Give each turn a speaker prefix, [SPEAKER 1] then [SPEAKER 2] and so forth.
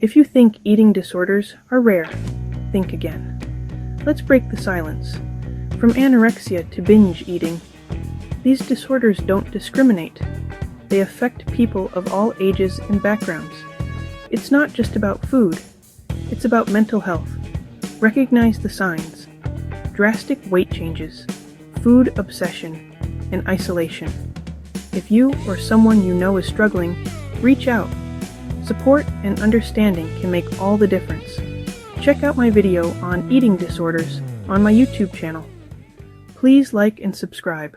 [SPEAKER 1] If you think eating disorders are rare, think again. Let's break the silence. From anorexia to binge eating, these disorders don't discriminate. They affect people of all ages and backgrounds. It's not just about food. It's about mental health. Recognize the signs. Drastic weight changes, food obsession, and isolation. If you or someone you know is struggling, reach out. Support and understanding can make all the difference. Check out my video on eating disorders on my YouTube channel. Please like and subscribe.